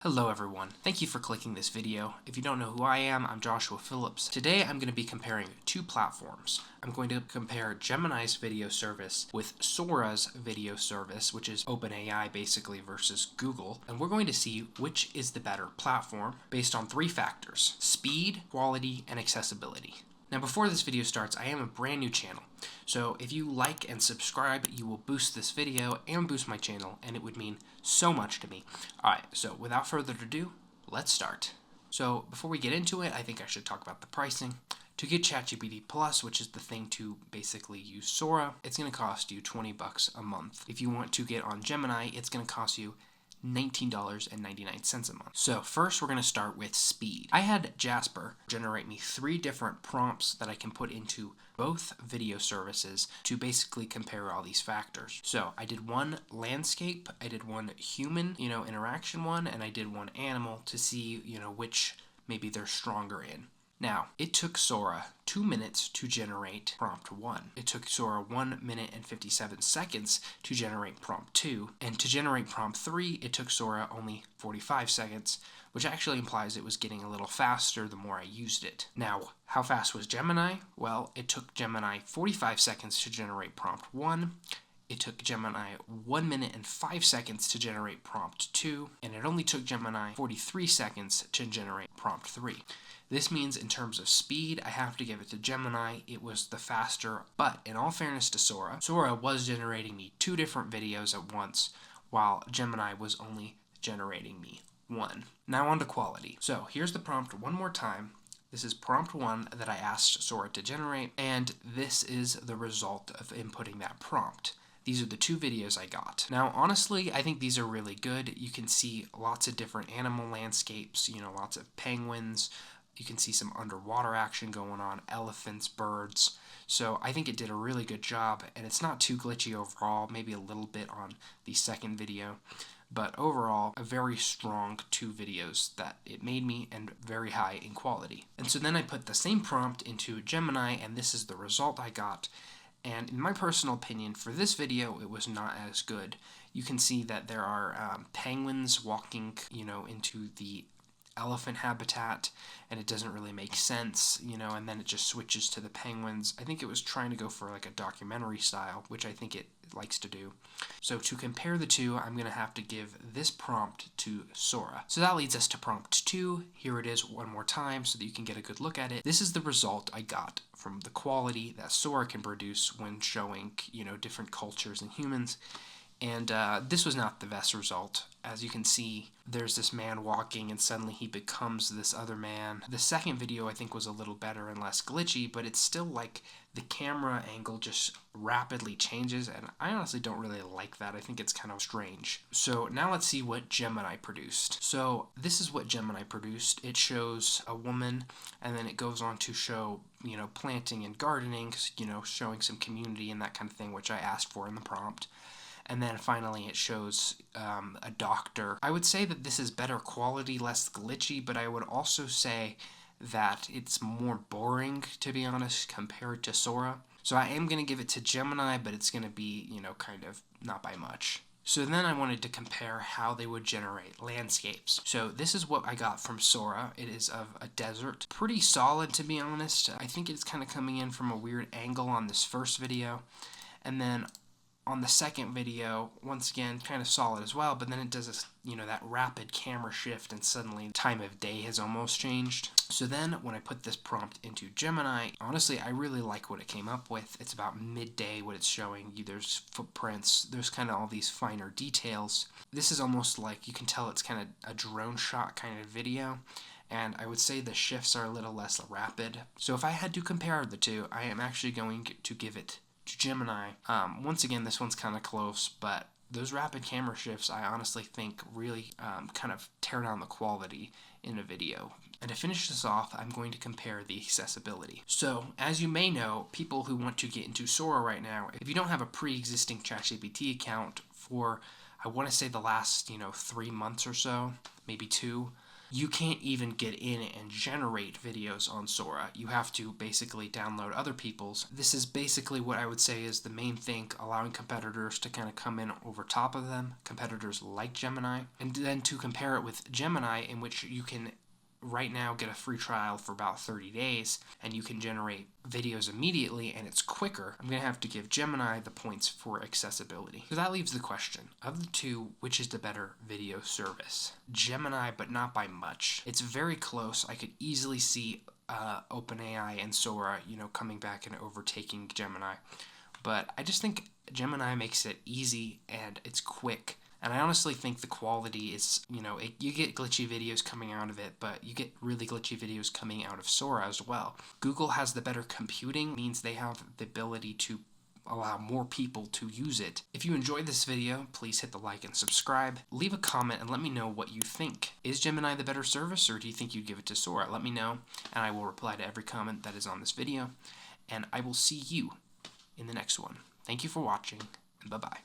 Hello everyone, thank you for clicking this video. If you don't know who I am, I'm Joshua Phillips. Today I'm going to be comparing two platforms. I'm going to compare Gemini's video service with Sora's video service, which is OpenAI basically versus Google, and we're going to see which is the better platform based on three factors: speed, quality, and accessibility. Now before this video starts, I am a brand new channel, so if you like and subscribe, you will boost this video and boost my channel, and it would mean so much to me. Alright, so without further ado, let's start. So before we get into it, I think I should talk about the pricing. To get ChatGPT Plus, which is the thing to basically use Sora, it's going to cost you $20 a month. If you want to get on Gemini, it's going to cost you $19.99 a month. So first we're going to start with speed. I had Jasper generate me 3 different prompts that I can put into both video services to basically compare all these factors. So I did one landscape, I did one human, interaction one, and I did one animal to see, which maybe they're stronger in. Now, it took Sora 2 minutes to generate prompt 1. It took Sora 1 minute and 57 seconds to generate prompt 2. And to generate prompt 3, it took Sora only 45 seconds, which actually implies it was getting a little faster the more I used it. Now, how fast was Gemini? Well, it took Gemini 45 seconds to generate prompt 1. It took Gemini 1 minute and 5 seconds to generate prompt 2. And it only took Gemini 43 seconds to generate prompt 3. This means in terms of speed, I have to give it to Gemini. It was the faster, but in all fairness to Sora was generating me 2 different videos at once, while Gemini was only generating me 1. Now on to quality. So here's the prompt one more time. This is prompt 1 that I asked Sora to generate, and this is the result of inputting that prompt. These are the 2 videos I got. Now, honestly, I think these are really good. You can see lots of different animal landscapes, lots of penguins. You can see some underwater action going on, elephants, birds. So I think it did a really good job, and it's not too glitchy overall, maybe a little bit on the second video. But overall, a very strong 2 videos that it made me, and very high in quality. And so then I put the same prompt into Gemini, and this is the result I got. And in my personal opinion, for this video, it was not as good. You can see that there are penguins walking, into the elephant habitat, and it doesn't really make sense, and then it just switches to the penguins. I think it was trying to go for like a documentary style, which I think it likes to do. So to compare the 2, I'm going to have to give this prompt to Sora. So that leads us to prompt 2. Here it is one more time so that you can get a good look at it. This is the result I got from the quality that Sora can produce when showing, different cultures and humans. And this was not the best result. As you can see, there's this man walking and suddenly he becomes this other man. The second video I think was a little better and less glitchy, but it's still like the camera angle just rapidly changes, and I honestly don't really like that. I think it's kind of strange. So now let's see what Gemini produced. So this is what Gemini produced. It shows a woman, and then it goes on to show, planting and gardening, showing some community and that kind of thing, which I asked for in the prompt. And then finally it shows a doctor. I would say that this is better quality, less glitchy, but I would also say that it's more boring, to be honest, compared to Sora. So I am going to give it to Gemini, but it's going to be, kind of not by much. So then I wanted to compare how they would generate landscapes. So this is what I got from Sora. It is of a desert. Pretty solid, to be honest. I think it's kind of coming in from a weird angle on this first video. And then on the second video, once again, kind of solid as well, but then it does this, that rapid camera shift, and suddenly time of day has almost changed. So then when I put this prompt into Gemini, honestly, I really like what it came up with. It's about midday, what it's showing. There's footprints, there's kind of all these finer details. This is almost like, you can tell it's kind of a drone shot kind of video. And I would say the shifts are a little less rapid. So if I had to compare the 2, I am actually going to give it to Gemini. Once again, this one's kind of close, but those rapid camera shifts I honestly think really kind of tear down the quality in a video. And to finish this off, I'm going to compare the accessibility. So, as you may know, people who want to get into Sora right now, if you don't have a pre-existing ChatGPT account for, I want to say the last, 3 months or so, maybe 2, you can't even get in and generate videos on Sora. You have to basically download other people's. This is basically what I would say is the main thing, allowing competitors to kind of come in over top of them, competitors like Gemini, and then to compare it with Gemini, in which you can right now get a free trial for about 30 days and you can generate videos immediately and it's quicker. I'm going to have to give Gemini the points for accessibility. So that leaves the question, of the two, which is the better video service? Gemini, but not by much. It's very close. I could easily see OpenAI and Sora, coming back and overtaking Gemini. But I just think Gemini makes it easy and it's quick. And I honestly think the quality is, you get glitchy videos coming out of it, but you get really glitchy videos coming out of Sora as well. Google has the better computing, means they have the ability to allow more people to use it. If you enjoyed this video, please hit the like and subscribe. Leave a comment and let me know what you think. Is Gemini the better service, or do you think you'd give it to Sora? Let me know, and I will reply to every comment that is on this video. And I will see you in the next one. Thank you for watching, and bye-bye.